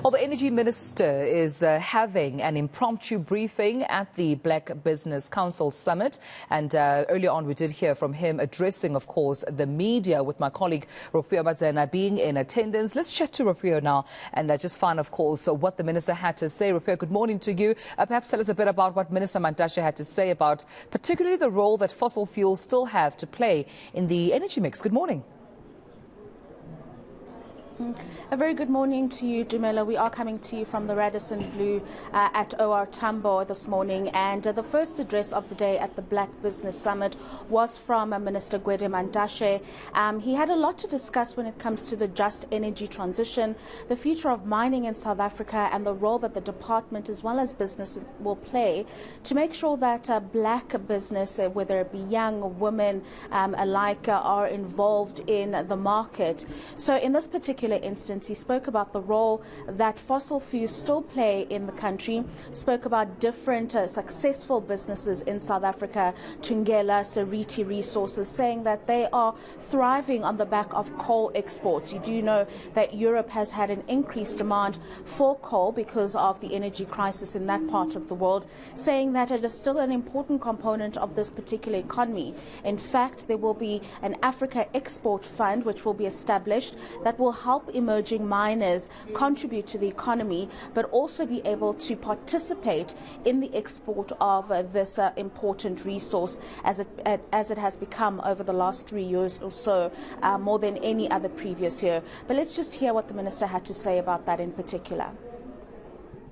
Well, the Energy Minister is having an impromptu briefing at the Black Business Council Summit. And earlier on, we did hear from him addressing, of course, the media, with my colleague Rofhiwa Madzena being in attendance. Let's chat to Rofhiwa now and just find, of course, what the Minister had to say. Rofhiwa, good morning to you. Perhaps tell us a bit about what Minister Mandashe had to say about particularly the role that fossil fuels still have to play in the energy mix. Good morning. A very good morning to you, Dumela. We are coming to you from the Radisson Blu at OR Tambo this morning, and the first address of the day at the Black Business Summit was from Minister Gwede Mandashe. He had a lot to discuss when it comes to the just energy transition, the future of mining in South Africa, and the role that the department as well as business will play to make sure that black business, whether it be young, women alike, are involved in the market. So in this particular instance, he spoke about the role that fossil fuels still play in the country, spoke about different successful businesses in South Africa, Thungela, Seriti Resources, saying that they are thriving on the back of coal exports. You do know that Europe has had an increased demand for coal because of the energy crisis in that part of the world, saying that it is still an important component of this particular economy. In fact, there will be an Africa Export Fund which will be established that will help emerging miners contribute to the economy, but also be able to participate in the export of this important resource as it has become over the last 3 years or so, more than any other previous year. But let's just hear what the Minister had to say about that in particular.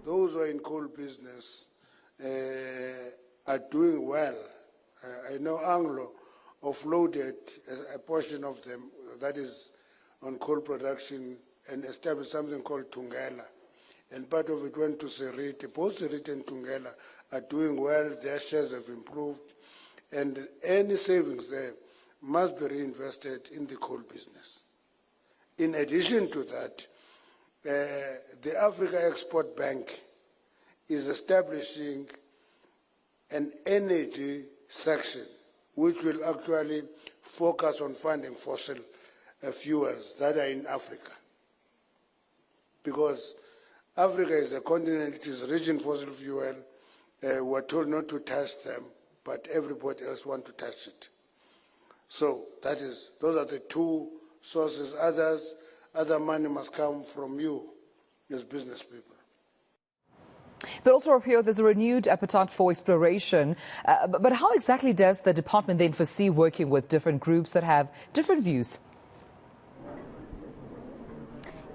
Those who are in coal business are doing well. I know Anglo offloaded a portion of them, that is on coal production, and established something called Thungela. And part of it went to Seriti. Both Seriti and Thungela are doing well. Their shares have improved. And any savings there must be reinvested in the coal business. In addition to that, the Africa Export Bank is establishing an energy section which will actually focus on funding fossil fuels that are in Africa. Because Africa is a continent, it is rich in fossil fuel. We're told not to touch them, but everybody else wants to touch it. So those are the two sources. Other money must come from you as business people. But also, Rofhiwa, there's a renewed appetite for exploration. But how exactly does the department then foresee working with different groups that have different views?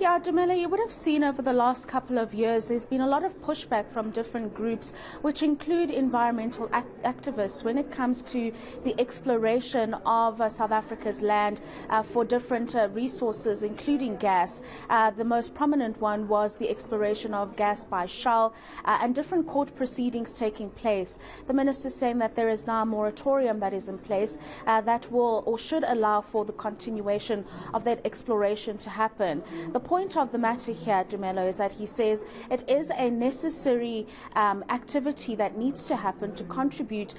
Yeah, Dumela, you would have seen over the last couple of years there's been a lot of pushback from different groups, which include environmental activists, when it comes to the exploration of South Africa's land for different resources, including gas. The most prominent one was the exploration of gas by Shell, and different court proceedings taking place. The minister saying that there is now a moratorium that is in place that will or should allow for the continuation of that exploration to happen. The point of the matter here, Dumelo, is that he says it is a necessary activity that needs to happen to contribute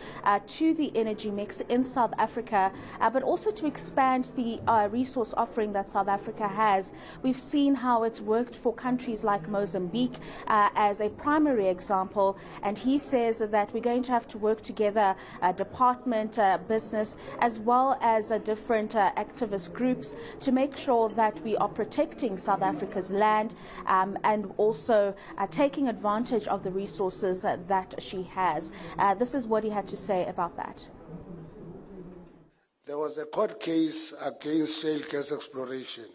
to the energy mix in South Africa, but also to expand the resource offering that South Africa has. We've seen how it's worked for countries like Mozambique as a primary example, and he says that we're going to have to work together, department, business, as well as different activist groups, to make sure that we are protecting South Africa's land and also taking advantage of the resources that she has. This is what he had to say about that. There was a court case against shale gas exploration.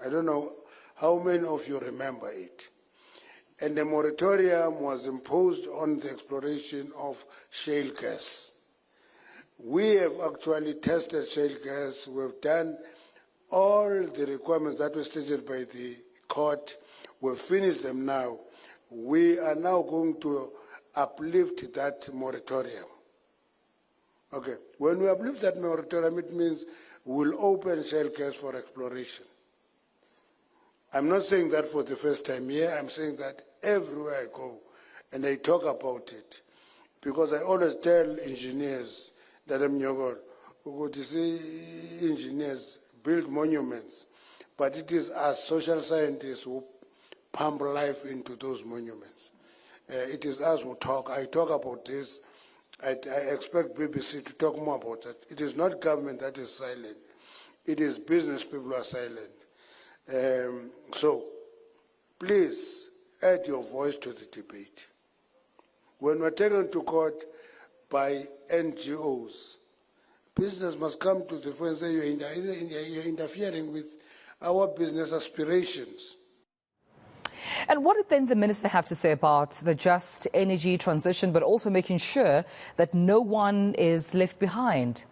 I don't know how many of you remember it. And a moratorium was imposed on the exploration of shale gas. We have actually tested shale gas. We've done all the requirements that were stated by the court. We've finished them now. We are now going to uplift that moratorium. Okay, when we uplift that moratorium, it means we'll open shale gas for exploration. I'm not saying that for the first time here. I'm saying that everywhere I go and I talk about it, because I always tell engineers that I'm Nyogor, who go to see engineers build monuments, but it is us social scientists who pump life into those monuments. It is us who talk. I talk about this. I expect BBC to talk more about that. It is not government that is silent. It is business people who are silent. So, please add your voice to the debate. When we're taken to court by NGOs, business must come to the front and say you're interfering with our business aspirations. And what did then the minister have to say about the just energy transition, but also making sure that no one is left behind?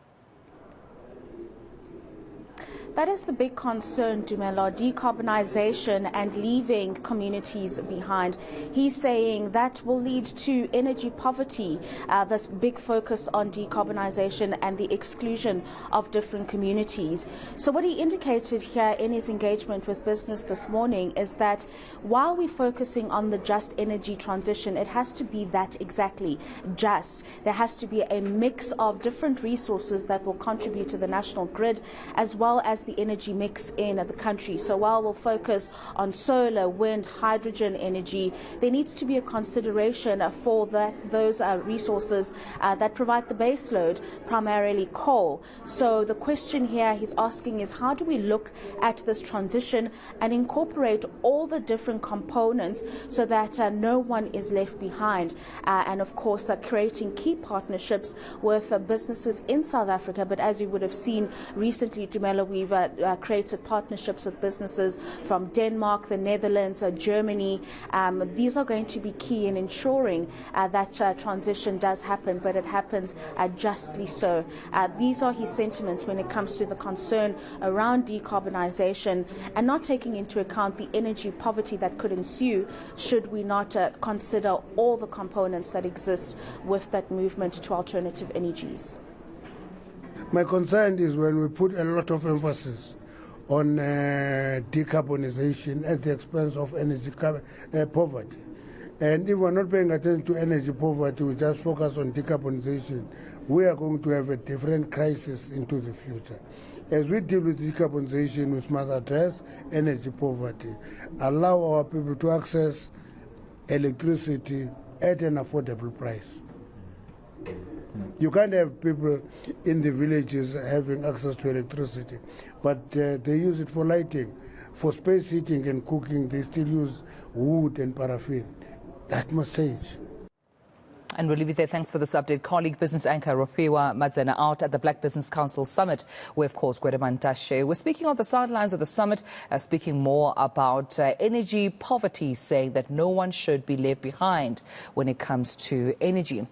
That is the big concern, Dumela, decarbonisation and leaving communities behind. He's saying that will lead to energy poverty, this big focus on decarbonisation and the exclusion of different communities. So what he indicated here in his engagement with business this morning is that while we're focusing on the just energy transition, it has to be that exactly, just. There has to be a mix of different resources that will contribute to the national grid, as well as the energy mix in the country. So while we'll focus on solar, wind, hydrogen energy, there needs to be a consideration for those resources that provide the base load, primarily coal. So the question here he's asking is, how do we look at this transition and incorporate all the different components so that no one is left behind? And of course, creating key partnerships with businesses in South Africa. But as you would have seen recently, Dumela, we've created partnerships with businesses from Denmark, the Netherlands, Germany. These are going to be key in ensuring that transition does happen, but it happens justly so. These are his sentiments when it comes to the concern around decarbonisation and not taking into account the energy poverty that could ensue should we not consider all the components that exist with that movement to alternative energies. My concern is when we put a lot of emphasis on decarbonization at the expense of energy poverty. And if we're not paying attention to energy poverty, we just focus on decarbonization, we are going to have a different crisis into the future. As we deal with decarbonization, we must address energy poverty, allow our people to access electricity at an affordable price. You can't have people in the villages having access to electricity, but they use it for lighting. For space heating and cooking, they still use wood and paraffin. That must change. And we'll leave it there. Thanks for this update. Colleague business anchor Rofhiwa Madzena out at the Black Business Council Summit, where, of course, Gwede we're speaking on the sidelines of the summit, speaking more about energy poverty, saying that no one should be left behind when it comes to energy.